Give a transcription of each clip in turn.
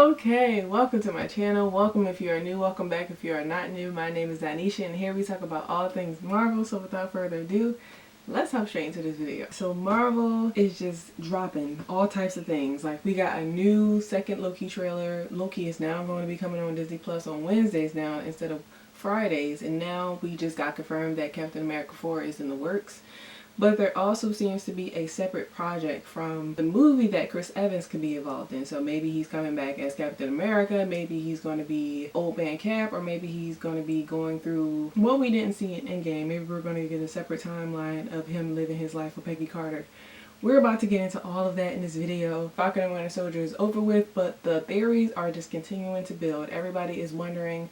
Okay, welcome to my channel. Welcome if you are new, welcome back if you are not new. My name is Danisha and here we talk about all things Marvel. So without further ado, let's hop straight into this video. So Marvel is just dropping all types of things. Like we got a new second Loki trailer. Loki is now going to be coming on Disney Plus on Wednesdays now instead of Fridays. And now we just got confirmed that Captain America 4 is in the works. But there also seems to be a separate project from the movie that Chris Evans could be involved in. So maybe he's coming back as Captain America, maybe he's going to be Old Man Cap, or maybe he's going to be going through what we didn't see in Endgame. Maybe we're going to get a separate timeline of him living his life with Peggy Carter. We're about to get into all of that in this video. Falcon and Winter Soldier is over with, but the theories are just continuing to build. Everybody is wondering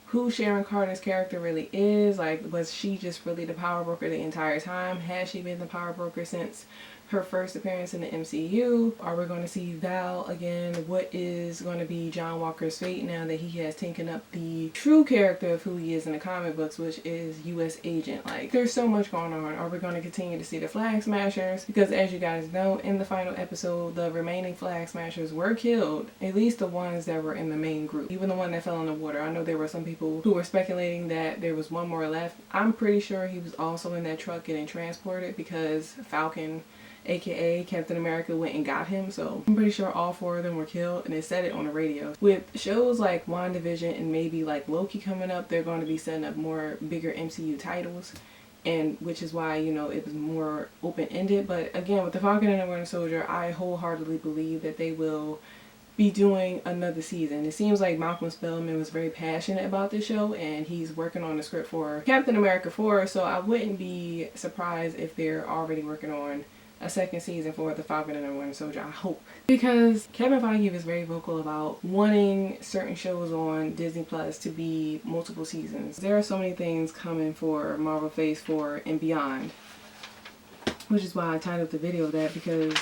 who Sharon Carter's character really is. Like, was she just really the power broker the entire time? Has she been the power broker since her first appearance in the MCU? Are we going to see Val again? What is going to be John Walker's fate now that he has taken up the true character of who he is in the comic books, which is U.S. Agent? Like, there's so much going on. Are we going to continue to see the Flag Smashers? Because as you guys know, in the final episode, the remaining Flag Smashers were killed. At least the ones that were in the main group. Even the one that fell in the water. I know there were some people who were speculating that there was one more left. I'm pretty sure he was also in that truck getting transported because Falcon, aka Captain America, went and got him. So I'm pretty sure all four of them were killed, and they said it on the radio. With shows like WandaVision and maybe like Loki coming up, they're going to be setting up more bigger MCU titles, and which is why, you know, it was more open-ended. But again, with the Falcon and the Winter Soldier, I wholeheartedly believe that they will be doing another season. It seems like Malcolm Spellman was very passionate about this show, and he's working on the script for Captain America 4, so I wouldn't be surprised if they're already working on a second season for the Falcon and the Winter Soldier. I hope. Because Kevin Feige is very vocal about wanting certain shows on Disney Plus to be multiple seasons. There are so many things coming for Marvel Phase 4 and beyond, which is why I titled the video that, because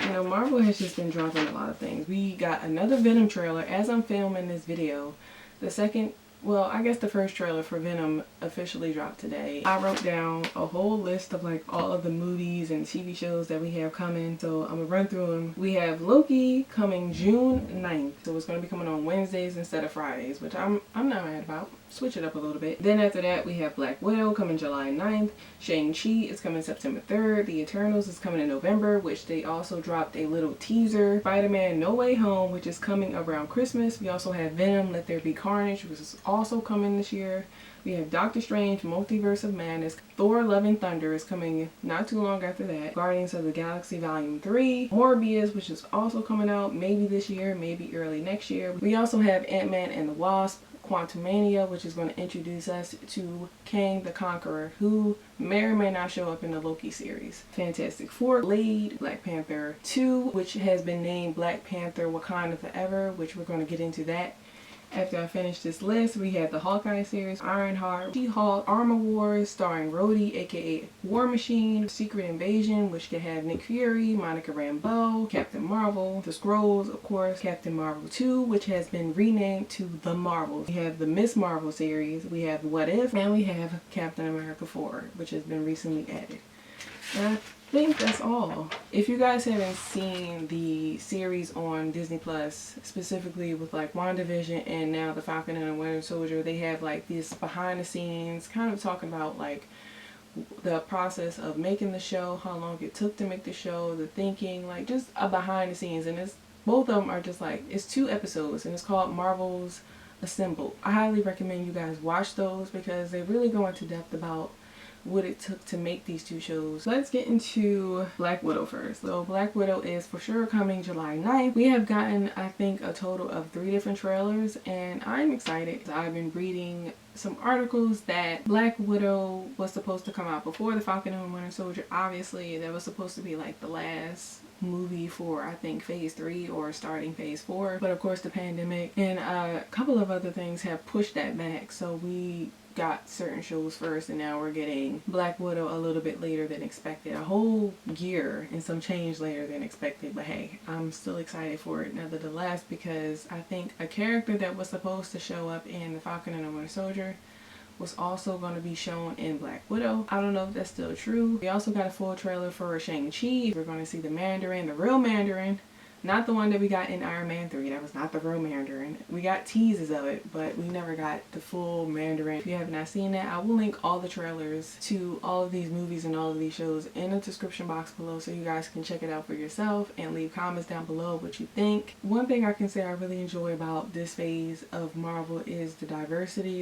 you know, Marvel has just been dropping a lot of things. We got another Venom trailer as I'm filming this video. The second, well, I guess the first trailer for Venom officially dropped today. I wrote down a whole list of like all of the movies and TV shows that we have coming. So I'm gonna run through them. We have Loki coming June 9th. So it's gonna be coming on Wednesdays instead of Fridays, which I'm not mad about. Switch it up a little bit. Then after that we have Black Widow coming July 9th. Shang-Chi is coming September 3rd. The Eternals is coming in November, which they also dropped a little teaser. Spiderman No Way Home, which is coming around Christmas. We also have Venom, Let There Be Carnage, which is also coming this year. We have Doctor Strange, Multiverse of Madness. Thor Love and Thunder is coming not too long after that. Guardians of the Galaxy Volume 3. Morbius, which is also coming out maybe this year, maybe early next year. We also have Ant-Man and the Wasp, Quantumania, which is going to introduce us to Kang the Conqueror, who may or may not show up in the Loki series. Fantastic Four, Blade, Black Panther 2, which has been named Black Panther Wakanda Forever, which we're going to get into that. After I finish this list, we have the Hawkeye series, Ironheart, She-Hulk, Armor Wars, starring Rhodey, aka War Machine, Secret Invasion, which can have Nick Fury, Monica Rambeau, Captain Marvel, The Skrulls, of course, Captain Marvel 2, which has been renamed to The Marvels. We have the Miss Marvel series, we have What If, and we have Captain America 4, which has been recently added. And I think that's all. If you guys haven't seen the series on Disney Plus, specifically with like WandaVision and now the Falcon and the Winter Soldier, they have like this behind the scenes kind of talking about like the process of making the show, how long it took to make the show, the thinking, like just a behind the scenes. And it's both of them are just like, it's 2 episodes and it's called Marvel's Assembled. I highly recommend you guys watch those because they really go into depth about what it took to make these 2 shows. Let's get into Black Widow first. So Black Widow is for sure coming July 9th. We have gotten, I think, a total of 3 different trailers and I'm excited. I've been reading some articles that Black Widow was supposed to come out before the Falcon and Winter Soldier. Obviously that was supposed to be like the last movie for, I think, Phase 3 or starting Phase 4, but of course the pandemic and a couple of other things have pushed that back, so we got certain shows first and now we're getting Black Widow a little bit later than expected, a whole year and some change later than expected. But hey, I'm still excited for it nevertheless, because I think a character that was supposed to show up in the Falcon and the Winter Soldier was also going to be shown in Black Widow. I don't know if that's still true. We also got a full trailer for Shang-Chi. We're going to see the Mandarin, the real Mandarin, Not the one that we got in Iron Man 3. That was not the real Mandarin. We got teases of it, but we never got the full Mandarin. If you have not seen that, I will link all the trailers to all of these movies and all of these shows in the description box below so you guys can check it out for yourself and leave comments down below what you think. One thing I can say I really enjoy about this phase of Marvel is the diversity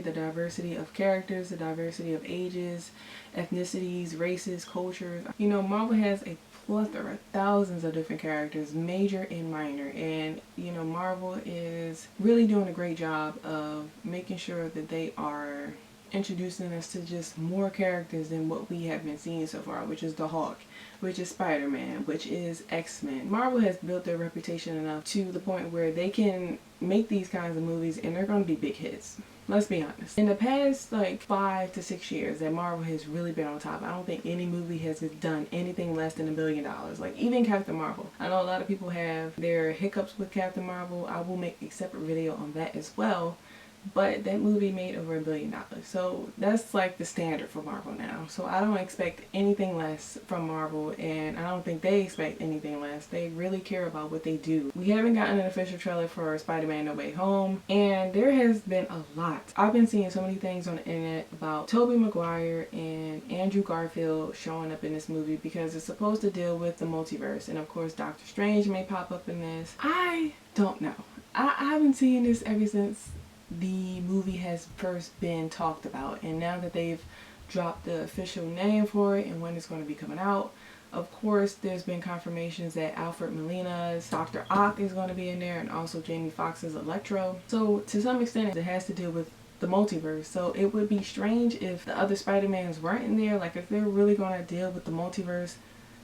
of characters, the diversity of ages, ethnicities, races, cultures. You know, Marvel has a plethora, thousands of different characters, major and minor, and you know, Marvel is really doing a great job of making sure that they are introducing us to just more characters than what we have been seeing so far, which is the Hulk, which is Spider-Man, which is X-Men. Marvel has built their reputation enough to the point where they can make these kinds of movies and they're going to be big hits. Let's be honest. In the past like 5 to 6 years that Marvel has really been on top, I don't think any movie has done anything less than $1 billion. Like even Captain Marvel. I know a lot of people have their hiccups with Captain Marvel. I will make a separate video on that as well. But that movie made over $1 billion. So that's like the standard for Marvel now. So I don't expect anything less from Marvel, and I don't think they expect anything less. They really care about what they do. We haven't gotten an official trailer for Spider-Man No Way Home, and there has been a lot. I've been seeing so many things on the internet about Tobey Maguire and Andrew Garfield showing up in this movie because it's supposed to deal with the multiverse. And of course Doctor Strange may pop up in this. I don't know. I haven't seen this ever since the movie has first been talked about, and now that they've dropped the official name for it and when it's going to be coming out, of course there's been confirmations that Alfred Molina's Dr. Ock is going to be in there, and also Jamie Foxx's Electro. So to some extent it has to deal with the multiverse. So it would be strange if the other Spider-Mans weren't in there. Like if they're really going to deal with the multiverse,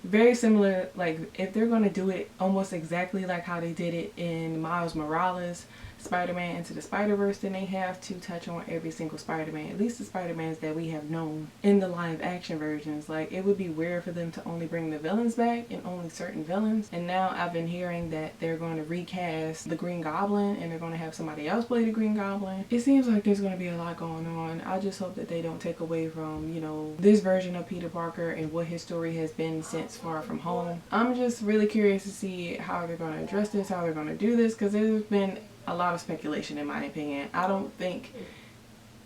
very similar, like if they're going to do it almost exactly like how they did it in Miles Morales Spider-Man Into the Spider-Verse, then they have to touch on every single Spider-Man, at least the Spider-Mans that we have known in the live action versions. Like it would be weird for them to only bring the villains back and only certain villains. And now I've been hearing that they're going to recast the Green Goblin and they're going to have somebody else play the Green Goblin. It seems like there's going to be a lot going on. I just hope that they don't take away from, you know, this version of Peter Parker and what his story has been since Far From Home. I'm just really curious to see how they're going to address this, how they're going to do this, because there's been a lot of speculation in my opinion. I don't think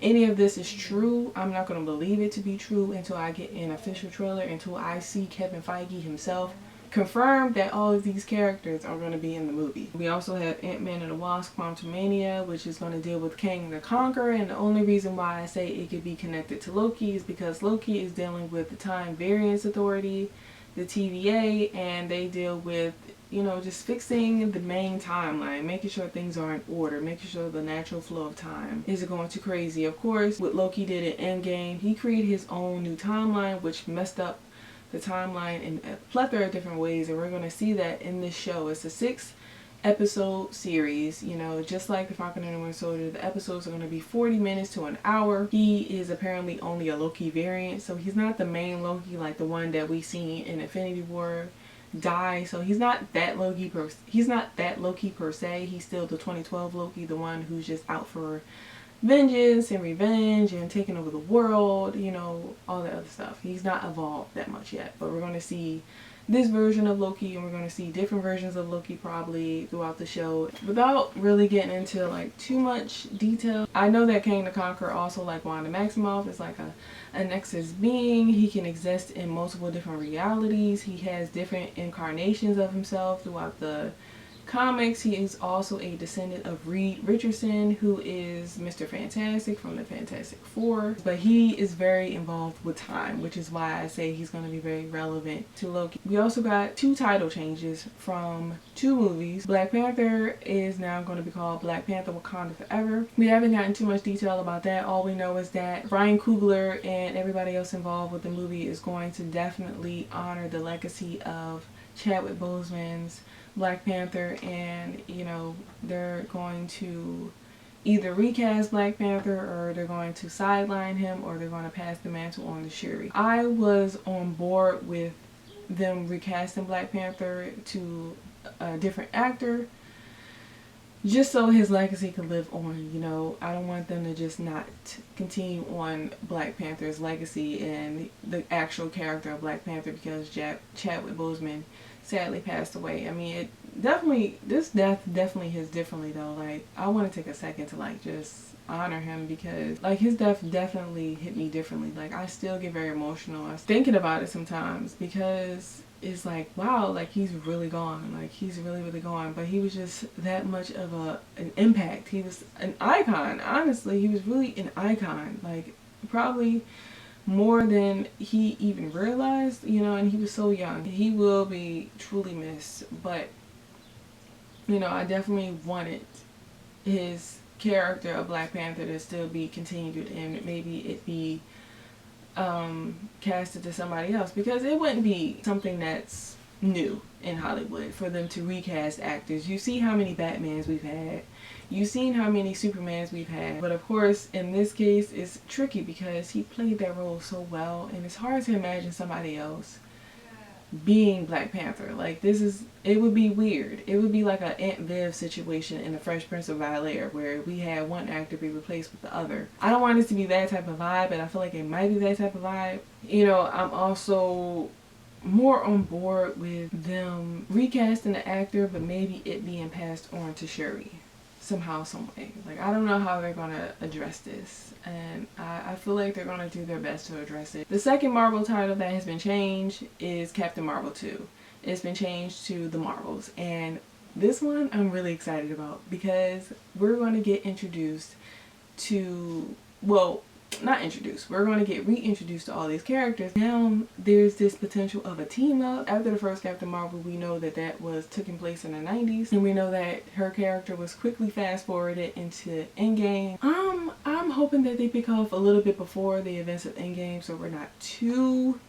any of this is true. I'm not going to believe it to be true until I get an official trailer, until I see Kevin Feige himself confirm that all of these characters are going to be in the movie. We also have Ant-Man and the Wasp: Quantumania, which is going to deal with Kang the Conqueror, and the only reason why I say it could be connected to Loki is because Loki is dealing with the Time Variance Authority, the TVA, and they deal with, you know, just fixing the main timeline, making sure things are in order, making sure the natural flow of time isn't going too crazy. Of course, what Loki did in Endgame, he created his own new timeline, which messed up the timeline in a plethora of different ways, and we're going to see that in this show. It's a 6-episode series, you know, just like the Falcon and the Winter Soldier. The episodes are going to be 40 minutes to an hour. He is apparently only a Loki variant, so he's not the main Loki like the one that we seen in Infinity War die. So he's not that Loki per se. He's still the 2012 Loki, the one who's just out for vengeance and revenge and taking over the world, you know, all that other stuff. He's not evolved that much yet, but we're going to see this version of Loki, and we're going to see different versions of Loki probably throughout the show. Without really getting into like too much detail, I know that Kang the Conqueror, also like Wanda Maximoff, is like a nexus being. He can exist in multiple different realities. He has different incarnations of himself throughout the comics. He is also a descendant of Reed Richardson, who is Mr. Fantastic from the Fantastic Four, but he is very involved with time, which is why I say he's going to be very relevant to Loki. We also got 2 title changes from 2 movies. Black Panther is now going to be called Black Panther Wakanda Forever. We haven't gotten too much detail about that. All we know is that Ryan Coogler and everybody else involved with the movie is going to definitely honor the legacy of Chadwick Boseman's Black Panther, and you know, they're going to either recast Black Panther, or they're going to sideline him, or they're going to pass the mantle on to Shuri. I was on board with them recasting Black Panther to a different actor just so his legacy could live on. You know, I don't want them to just not continue on Black Panther's legacy and the actual character of Black Panther, because Chadwick Boseman sadly passed away. I mean, it definitely, this death definitely hits differently though. Like, I want to take a second to like just honor him, because like his death definitely hit me differently. Like, I still get very emotional. I was thinking about it sometimes, because it's like, wow, like he's really gone. Like, he's really gone. But he was just that much of an impact. He was an icon. Honestly, he was really an icon. Like, probably more than he even realized, you know, and he was so young. He will be truly missed, but, you know, I definitely wanted his character of Black Panther to still be continued, and maybe it be casted to somebody else, because it wouldn't be something that's new in Hollywood for them to recast actors. You see how many Batmans we've had, you've seen how many Supermans we've had, but of course in this case it's tricky because he played that role so well, and it's hard to imagine somebody else being Black Panther. Like, this is, it would be weird. It would be like an Aunt Viv situation in The Fresh Prince of Bel-Air, where we had one actor be replaced with the other. I don't want it to be that type of vibe, but I feel like it might be that type of vibe. You know, I'm also more on board with them recasting the actor, but maybe it being passed on to Shuri somehow, some way. Like, I don't know how they're gonna address this, and I feel like they're gonna do their best to address it. The second Marvel title that has been changed is Captain Marvel 2. It's been changed to The Marvels, and this one I'm really excited about, because we're going to get introduced to, well, not introduced, we're going to get reintroduced to all these characters. Now there's this potential of a team up. After the first Captain Marvel, we know that that was taking place in the 90s, and we know that her character was quickly fast forwarded into Endgame. I'm hoping that they pick off a little bit before the events of Endgame, so we're not too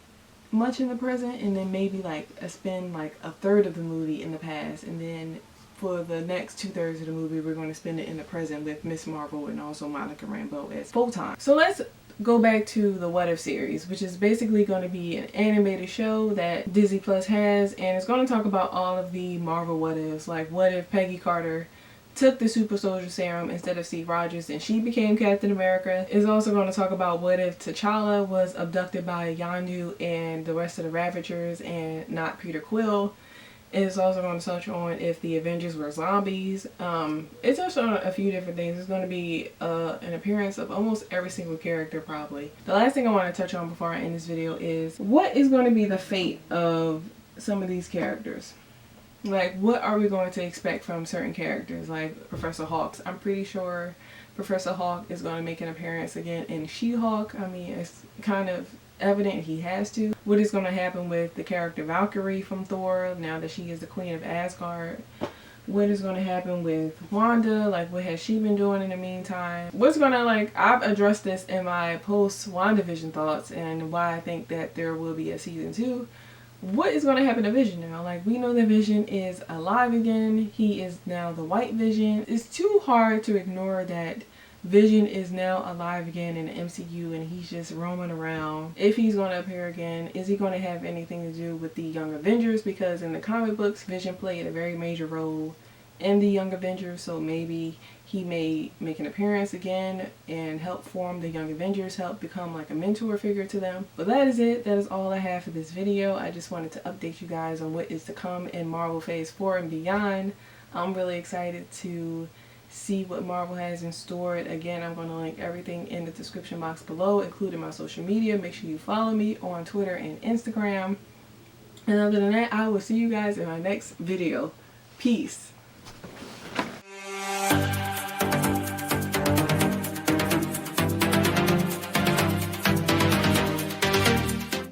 much in the present, and then maybe like spend like a third of the movie in the past, and then for the next 2/3 of the movie we're going to spend it in the present with Miss Marvel and also Monica Rambeau as Photon. So let's go back to the What If series, which is basically going to be an animated show that Disney Plus has, and it's going to talk about all of the Marvel what ifs. Like, what if Peggy Carter took the super soldier serum instead of Steve Rogers and she became Captain America. It's also going to talk about what if T'Challa was abducted by Yondu and the rest of the Ravagers and not Peter Quill. It's also going to touch on if the Avengers were zombies. It touched on a few different things. It's going to be an appearance of almost every single character probably. The last thing I want to touch on before I end this video is what is going to be the fate of some of these characters. Like, what are we going to expect from certain characters, like Professor Hulk? I'm pretty sure Professor Hulk is going to make an appearance again in She-Hulk. I mean, it's kind of evident he has to. What is going to happen with the character Valkyrie from Thor, now that she is the Queen of Asgard? What is going to happen with Wanda? Like, what has she been doing in the meantime? What's going to, like, I've addressed this in my post-WandaVision thoughts and why I think that there will be a season 2. What is going to happen to Vision now? Like, we know that Vision is alive again. He is now the White Vision. It's too hard to ignore that Vision is now alive again in the MCU and he's just roaming around. If he's going to appear again, is he going to have anything to do with the Young Avengers? Because in the comic books, Vision played a very major role in the Young Avengers, so maybe he may make an appearance again and help form the Young Avengers, help become like a mentor figure to them. But that is it. That is all I have for this video. I just wanted to update you guys on what is to come in Marvel Phase 4 and beyond. I'm really excited to see what Marvel has in store. Again, I'm going to link everything in the description box below, including my social media. Make sure you follow me on Twitter and Instagram. And other than that, I will see you guys in my next video. Peace.